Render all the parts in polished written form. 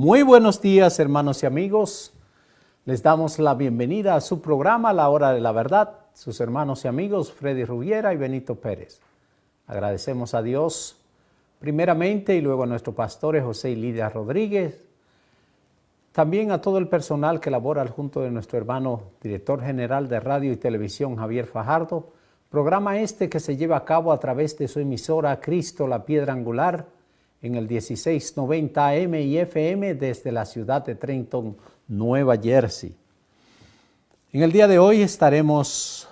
Muy buenos días, hermanos y amigos. Les damos la bienvenida a su programa La Hora de la Verdad. Sus hermanos y amigos Freddy Rubiera y Benito Pérez. Agradecemos a Dios primeramente y luego a nuestro pastor José y Lidia Rodríguez. También a todo el personal que labora junto de nuestro hermano director general de radio y televisión Javier Fajardo. Programa que se lleva a cabo a través de su emisora Cristo la Piedra Angular en el 1690 AM y FM desde la ciudad de Trenton, Nueva Jersey. En el día de hoy estaremos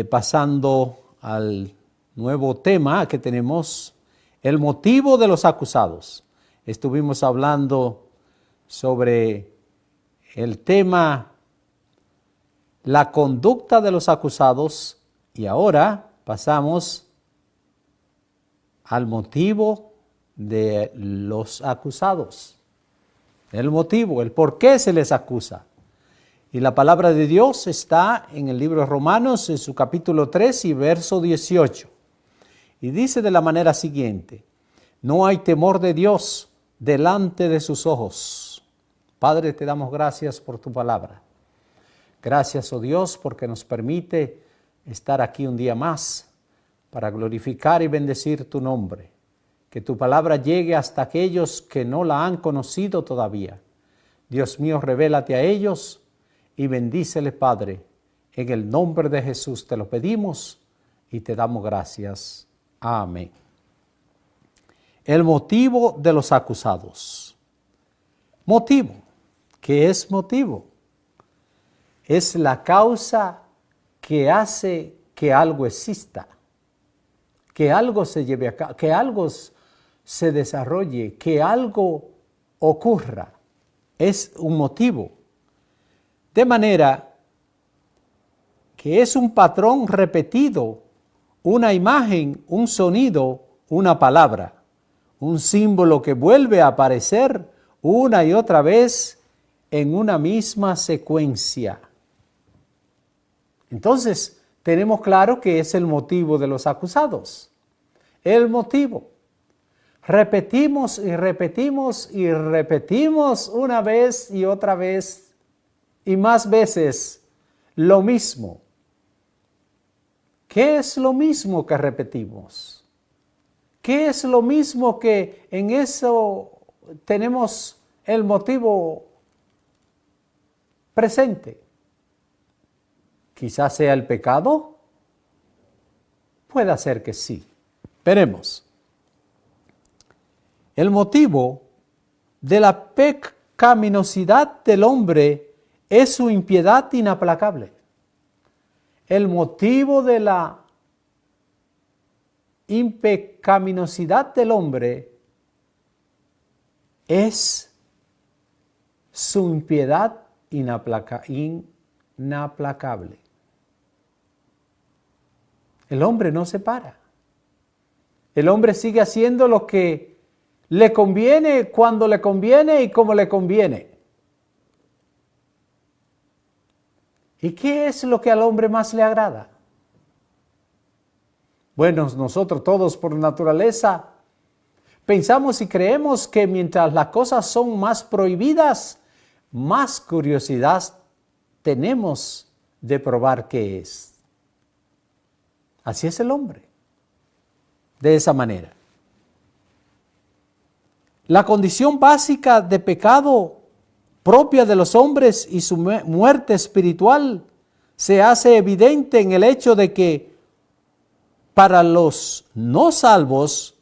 pasando al nuevo tema que tenemos, el motivo de los acusados. Estuvimos hablando sobre el tema, la conducta de los acusados, y ahora pasamos al motivo de los acusados. El motivo, el por qué se les acusa. Y la palabra de Dios está en el libro de Romanos, en su capítulo 3 y verso 18. Y dice de la manera siguiente: no hay temor de Dios delante de sus ojos. Padre, te damos gracias por tu palabra. Gracias, oh Dios, porque nos permite estar aquí un día más para glorificar y bendecir tu nombre. Que tu palabra llegue hasta aquellos que no la han conocido todavía. Dios mío, revélate a ellos y bendícele, Padre. En el nombre de Jesús te lo pedimos y te damos gracias. Amén. El motivo de los acusados. Motivo. ¿Qué es motivo? Es la causa que hace que algo exista, que algo se lleve a cabo, que algo se desarrolle, que algo ocurra. Es un motivo. De manera que es un patrón repetido, una imagen, un sonido, una palabra, un símbolo que vuelve a aparecer una y otra vez en una misma secuencia. Entonces, tenemos claro que es el motivo de los acusados. El motivo. Repetimos y repetimos y repetimos una vez y otra vez y más veces lo mismo. ¿Qué es lo mismo que repetimos? ¿Qué es lo mismo que en eso tenemos el motivo presente? Quizás sea el pecado. Puede ser que sí. Veremos. El motivo de la pecaminosidad del hombre es su impiedad inaplacable. El motivo de la impecaminosidad del hombre es su impiedad inaplacable. El hombre no se para. El hombre sigue haciendo lo que le conviene, cuando le conviene y como le conviene. ¿Y qué es lo que al hombre más le agrada? Bueno, nosotros todos por naturaleza pensamos y creemos que mientras las cosas son más prohibidas, más curiosidad tenemos de probar qué es. Así es el hombre. De esa manera. La condición básica de pecado propia de los hombres y su muerte espiritual se hace evidente en el hecho de que para los no salvos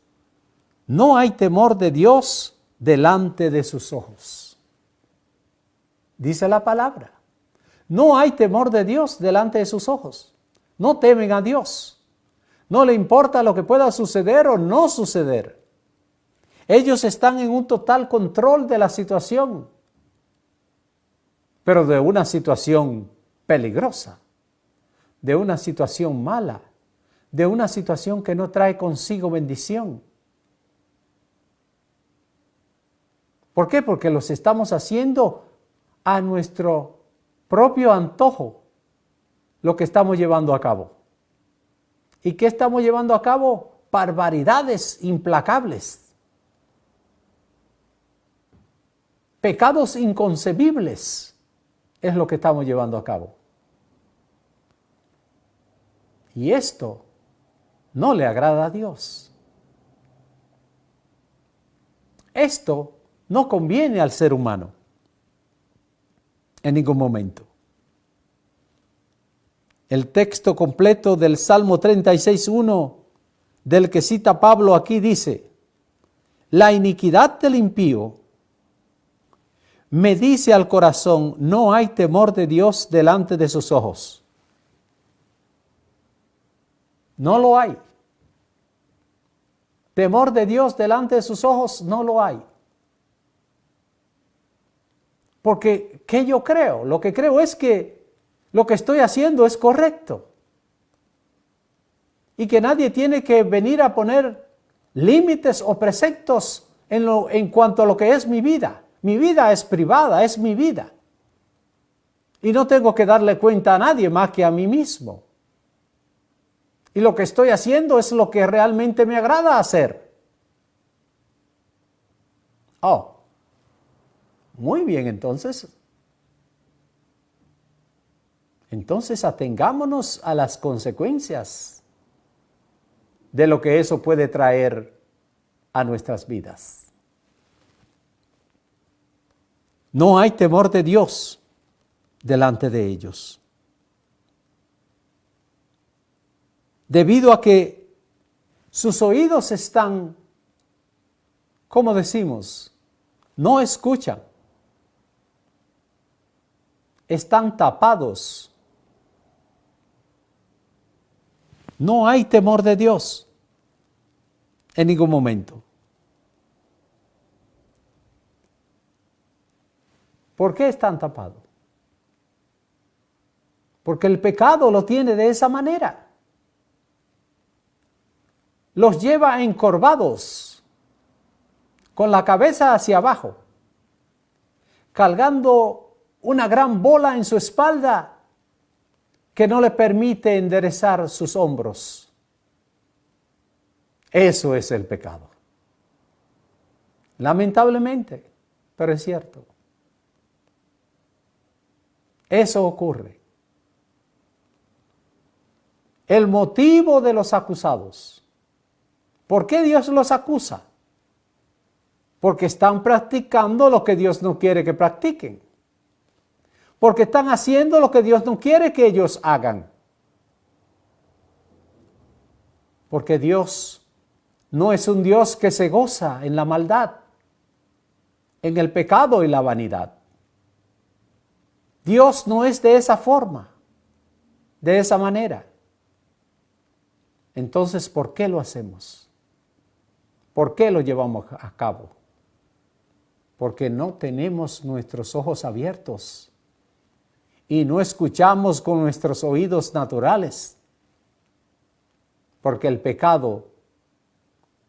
no hay temor de Dios delante de sus ojos. Dice la palabra. No hay temor de Dios delante de sus ojos. No temen a Dios. No le importa lo que pueda suceder o no suceder. Ellos están en un total control de la situación, pero de una situación peligrosa, de una situación mala, de una situación que no trae consigo bendición. ¿Por qué? Porque los estamos haciendo a nuestro propio antojo, lo que estamos llevando a cabo. ¿Y qué estamos llevando a cabo? Barbaridades implacables. Pecados inconcebibles es lo que estamos llevando a cabo. Y esto no le agrada a Dios. Esto no conviene al ser humano en ningún momento. El texto completo del Salmo 36:1, del que cita Pablo aquí, dice: la iniquidad del impío me dice al corazón, no hay temor de Dios delante de sus ojos. No lo hay. Temor de Dios delante de sus ojos no lo hay. Porque, ¿qué yo creo? Lo que creo es que lo que estoy haciendo es correcto. Y que nadie tiene que venir a poner límites o preceptos en cuanto a lo que es mi vida. Mi vida es privada, es mi vida. Y no tengo que darle cuenta a nadie más que a mí mismo. Y lo que estoy haciendo es lo que realmente me agrada hacer. Oh, muy bien, entonces. Entonces atengámonos a las consecuencias de lo que eso puede traer a nuestras vidas. No hay temor de Dios delante de ellos. Debido a que sus oídos están, ¿cómo decimos? No escuchan. Están tapados. No hay temor de Dios en ningún momento. ¿Por qué están tapados? Porque el pecado lo tiene de esa manera. Los lleva encorvados, con la cabeza hacia abajo, cargando una gran bola en su espalda que no le permite enderezar sus hombros. Eso es el pecado. Lamentablemente, pero es cierto. Eso ocurre. El motivo de los acusados. ¿Por qué Dios los acusa? Porque están practicando lo que Dios no quiere que practiquen. Porque están haciendo lo que Dios no quiere que ellos hagan. Porque Dios no es un Dios que se goza en la maldad, en el pecado y la vanidad. Dios no es de esa forma, de esa manera. Entonces, ¿por qué lo hacemos? ¿Por qué lo llevamos a cabo? Porque no tenemos nuestros ojos abiertos y no escuchamos con nuestros oídos naturales, porque el pecado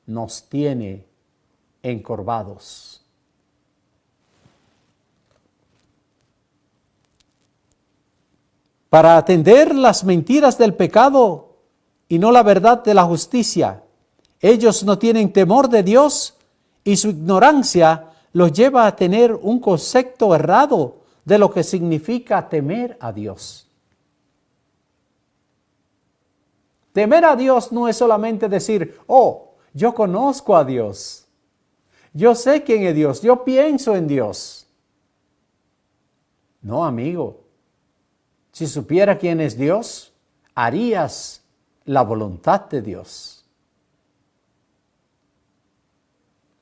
nos tiene encorvados. Para atender las mentiras del pecado y no la verdad de la justicia, ellos no tienen temor de Dios y su ignorancia los lleva a tener un concepto errado de lo que significa temer a Dios. Temer a Dios no es solamente decir, oh, yo conozco a Dios, yo sé quién es Dios, yo pienso en Dios. No, amigo, si supiera quién es Dios, harías la voluntad de Dios.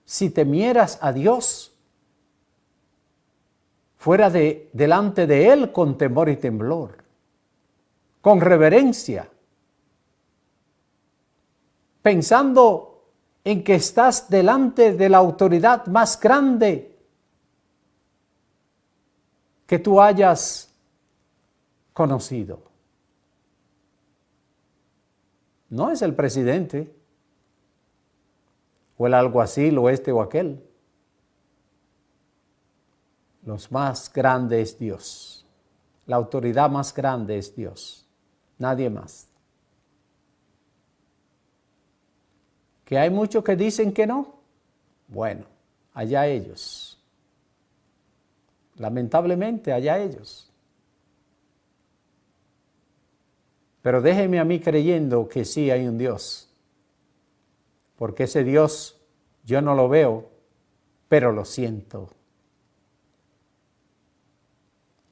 Si temieras a Dios, fuera delante de Él con temor y temblor, con reverencia, pensando en que estás delante de la autoridad más grande que tú hayas conocido. No es el presidente, o el alguacil, o este o aquel. Los más grande es Dios. La autoridad más grande es Dios. Nadie más. ¿Que hay muchos que dicen que no? Bueno, allá ellos. Lamentablemente, allá ellos. Pero déjeme a mí creyendo que sí hay un Dios. Porque ese Dios yo no lo veo, pero lo siento.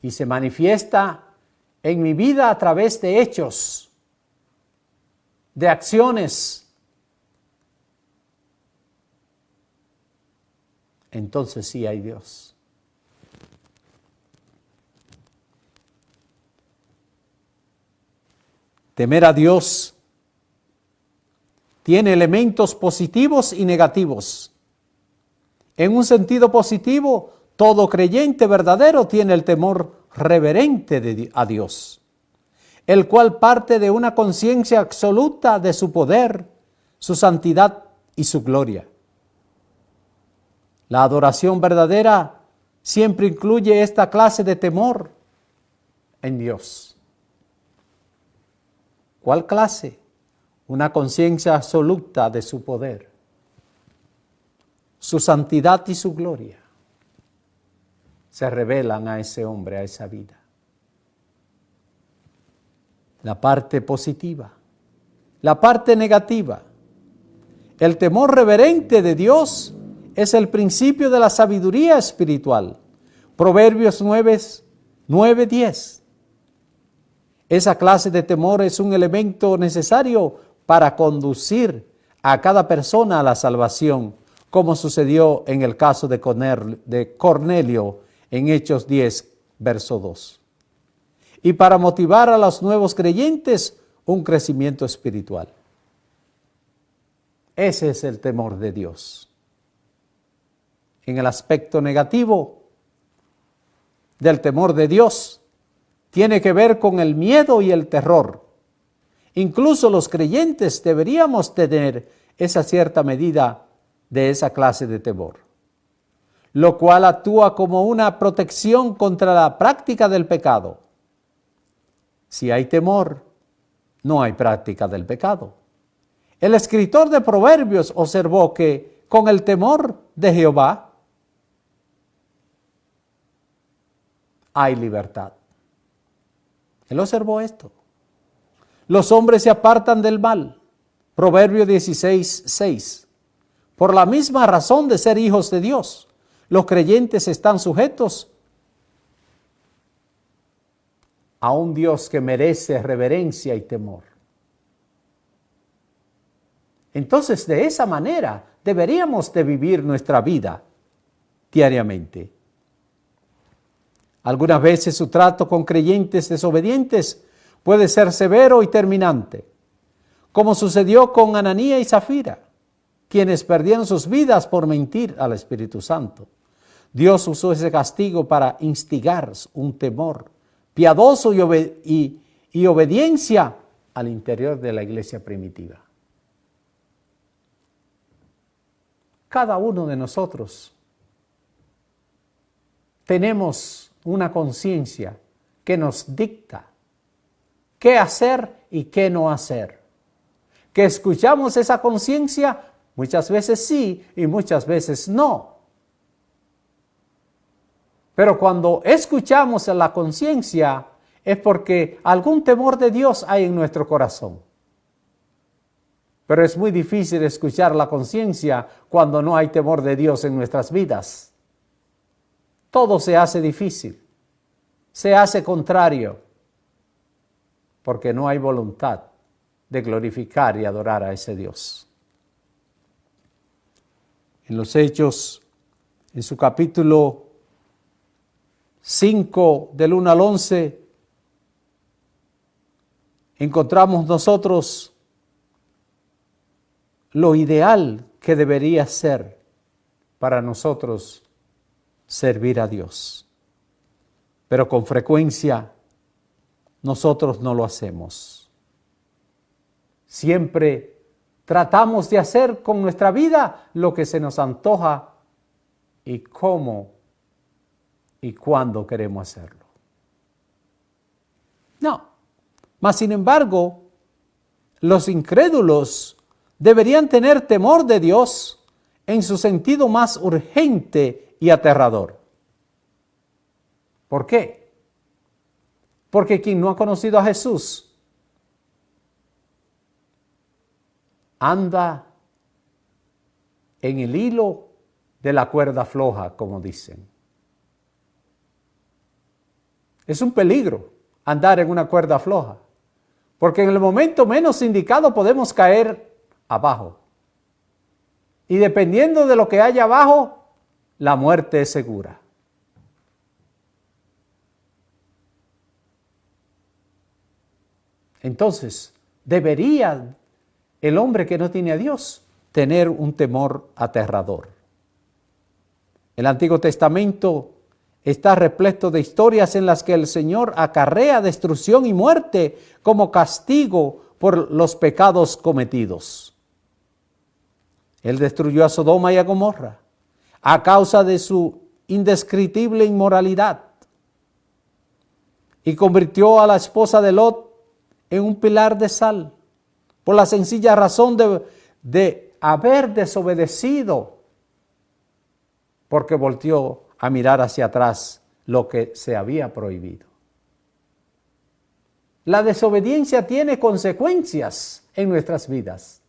Y se manifiesta en mi vida a través de hechos, de acciones. Entonces sí hay Dios. Temer a Dios tiene elementos positivos y negativos. En un sentido positivo, todo creyente verdadero tiene el temor reverente a Dios, el cual parte de una conciencia absoluta de su poder, su santidad y su gloria. La adoración verdadera siempre incluye esta clase de temor en Dios. ¿Cuál clase? Una conciencia absoluta de su poder, su santidad y su gloria se revelan a ese hombre, a esa vida. La parte positiva, la parte negativa. El temor reverente de Dios es el principio de la sabiduría espiritual. Proverbios 9:10. Esa clase de temor es un elemento necesario para conducir a cada persona a la salvación, como sucedió en el caso de Cornelio en Hechos 10, verso 2. Y para motivar a los nuevos creyentes un crecimiento espiritual. Ese es el temor de Dios. En el aspecto negativo del temor de Dios, tiene que ver con el miedo y el terror. Incluso los creyentes deberíamos tener esa cierta medida de esa clase de temor, lo cual actúa como una protección contra la práctica del pecado. Si hay temor, no hay práctica del pecado. El escritor de Proverbios observó que con el temor de Jehová hay libertad. Él observó esto. Los hombres se apartan del mal. Proverbio 16:6. Por la misma razón de ser hijos de Dios, los creyentes están sujetos a un Dios que merece reverencia y temor. Entonces, de esa manera deberíamos de vivir nuestra vida diariamente. Algunas veces su trato con creyentes desobedientes puede ser severo y terminante, como sucedió con Ananías y Zafira, quienes perdieron sus vidas por mentir al Espíritu Santo. Dios usó ese castigo para instigar un temor piadoso y obediencia al interior de la iglesia primitiva. Cada uno de nosotros tenemos una conciencia que nos dicta qué hacer y qué no hacer. Que escuchamos esa conciencia muchas veces sí y muchas veces no. Pero cuando escuchamos a la conciencia es porque algún temor de Dios hay en nuestro corazón. Pero es muy difícil escuchar la conciencia cuando no hay temor de Dios en nuestras vidas. Todo se hace difícil, se hace contrario, porque no hay voluntad de glorificar y adorar a ese Dios. En los Hechos, en su capítulo 5, del 1 al 11, encontramos nosotros lo ideal que debería ser para nosotros servir a Dios. Pero con frecuencia nosotros no lo hacemos. Siempre tratamos de hacer con nuestra vida lo que se nos antoja y cómo y cuándo queremos hacerlo. No, mas sin embargo, los incrédulos deberían tener temor de Dios en su sentido más urgente y aterrador. ¿Por qué? Porque quien no ha conocido a Jesús anda en el hilo de la cuerda floja, como dicen. Es un peligro andar en una cuerda floja, porque en el momento menos indicado podemos caer abajo. Y dependiendo de lo que haya abajo, la muerte es segura. Entonces, debería el hombre que no tiene a Dios tener un temor aterrador. El Antiguo Testamento está repleto de historias en las que el Señor acarrea destrucción y muerte como castigo por los pecados cometidos. Él destruyó a Sodoma y a Gomorra a causa de su indescriptible inmoralidad y convirtió a la esposa de Lot en un pilar de sal por la sencilla razón de haber desobedecido, porque volteó a mirar hacia atrás lo que se había prohibido. La desobediencia tiene consecuencias en nuestras vidas.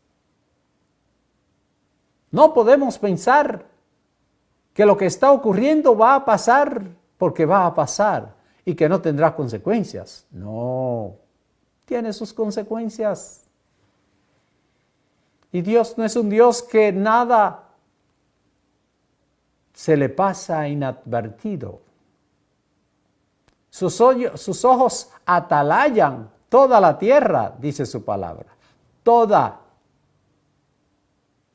No podemos pensar que lo que está ocurriendo va a pasar porque va a pasar y que no tendrá consecuencias. No, tiene sus consecuencias. Y Dios no es un Dios que nada se le pasa inadvertido. Sus ojos atalayan toda la tierra, dice su palabra. Toda.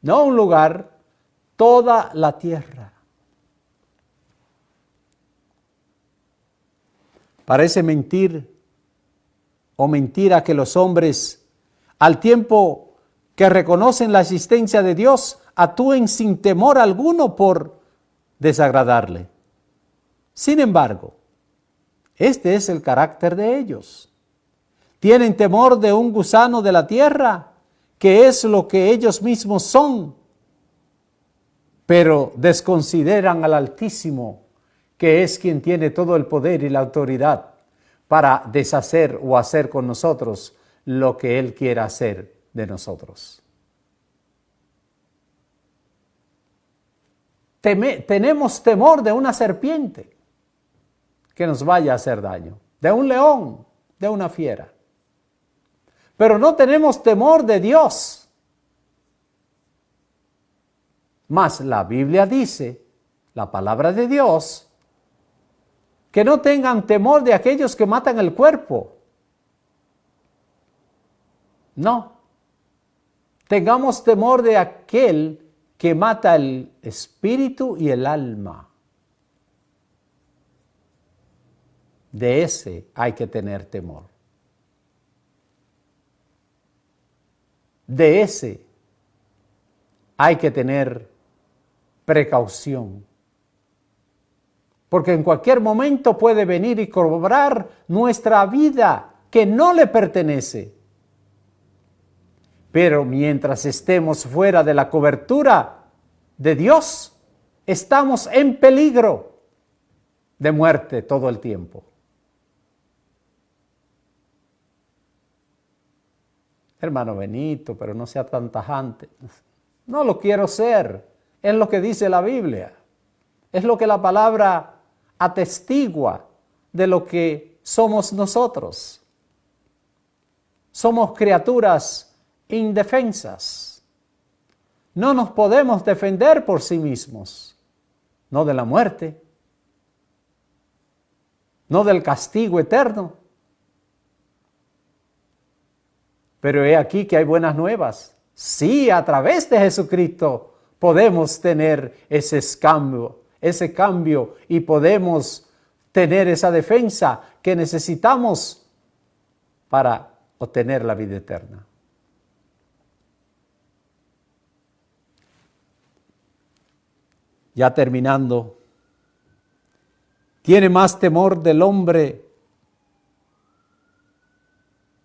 No un lugar, toda la tierra. Parece mentir o mentira que los hombres, al tiempo que reconocen la existencia de Dios, actúen sin temor alguno por desagradarle. Sin embargo, este es el carácter de ellos. Tienen temor de un gusano de la tierra, que es lo que ellos mismos son, pero desconsideran al Altísimo, que es quien tiene todo el poder y la autoridad para deshacer o hacer con nosotros lo que Él quiera hacer de nosotros. Tenemos temor de una serpiente que nos vaya a hacer daño, de un león, de una fiera. Pero no tenemos temor de Dios. Mas la Biblia dice, la palabra de Dios, que no tengan temor de aquellos que matan el cuerpo. No. Tengamos temor de aquel que mata el espíritu y el alma. De ese hay que tener temor. De ese hay que tener precaución. Porque en cualquier momento puede venir y cobrar nuestra vida que no le pertenece. Pero mientras estemos fuera de la cobertura de Dios, estamos en peligro de muerte todo el tiempo. Hermano Benito, pero no sea tan tajante. No lo quiero ser. Es lo que dice la Biblia. Es lo que la palabra atestigua de lo que somos nosotros. Somos criaturas indefensas. No nos podemos defender por sí mismos. No de la muerte. No del castigo eterno. Pero he aquí que hay buenas nuevas. Sí, a través de Jesucristo podemos tener ese cambio y podemos tener esa defensa que necesitamos para obtener la vida eterna. Ya terminando, tiene más temor del hombre,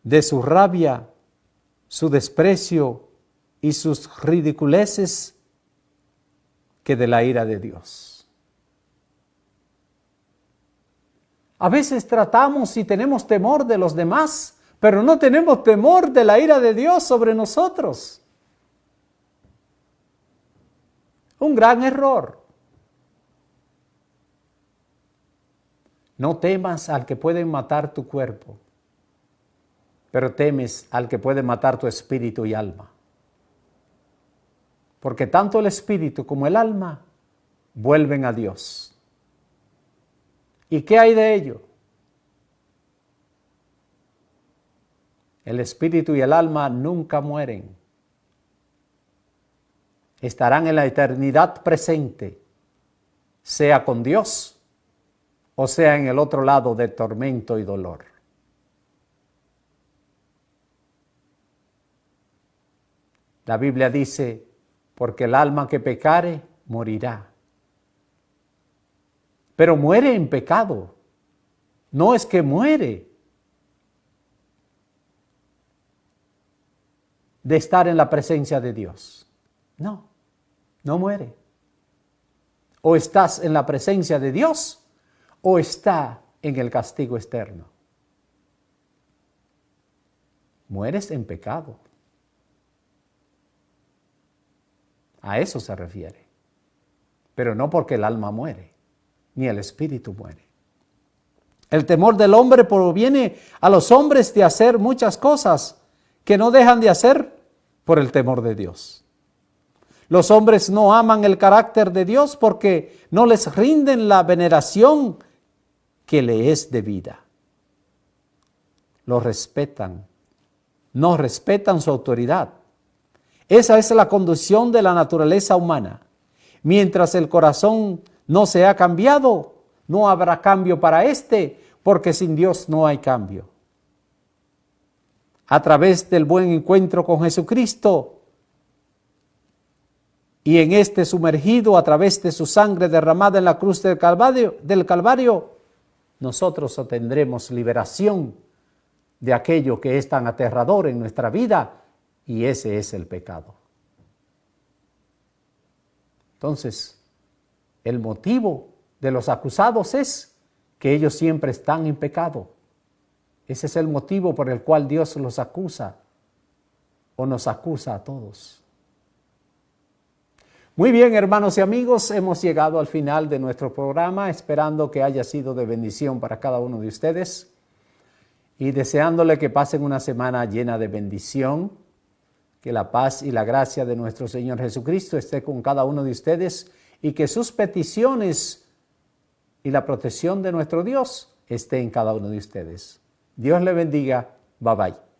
de su rabia, su desprecio y sus ridiculeces, que de la ira de Dios. A veces tratamos y tenemos temor de los demás, pero no tenemos temor de la ira de Dios sobre nosotros. Un gran error. No temas al que puede matar tu cuerpo, pero temes al que puede matar tu espíritu y alma. Porque tanto el espíritu como el alma vuelven a Dios. ¿Y qué hay de ello? El espíritu y el alma nunca mueren. Estarán en la eternidad presente, sea con Dios o sea en el otro lado de tormento y dolor. La Biblia dice, porque el alma que pecare, morirá. Pero muere en pecado. No es que muere de estar en la presencia de Dios. No, no muere. O estás en la presencia de Dios o está en el castigo eterno. Mueres en pecado. A eso se refiere. Pero no porque el alma muere, ni el espíritu muere. El temor del hombre proviene a los hombres de hacer muchas cosas que no dejan de hacer por el temor de Dios. Los hombres no aman el carácter de Dios porque no les rinden la veneración que le es debida. Lo respetan, no respetan su autoridad. Esa es la condición de la naturaleza humana. Mientras el corazón no se ha cambiado, no habrá cambio para éste, porque sin Dios no hay cambio. A través del buen encuentro con Jesucristo y en este sumergido a través de su sangre derramada en la cruz del Calvario, nosotros obtendremos liberación de aquello que es tan aterrador en nuestra vida, y ese es el pecado. Entonces, el motivo de los acusados es que ellos siempre están en pecado. Ese es el motivo por el cual Dios los acusa o nos acusa a todos. Muy bien, hermanos y amigos, hemos llegado al final de nuestro programa, esperando que haya sido de bendición para cada uno de ustedes y deseándole que pasen una semana llena de bendición, que la paz y la gracia de nuestro Señor Jesucristo esté con cada uno de ustedes y que sus peticiones y la protección de nuestro Dios esté en cada uno de ustedes. Dios le bendiga. Bye bye.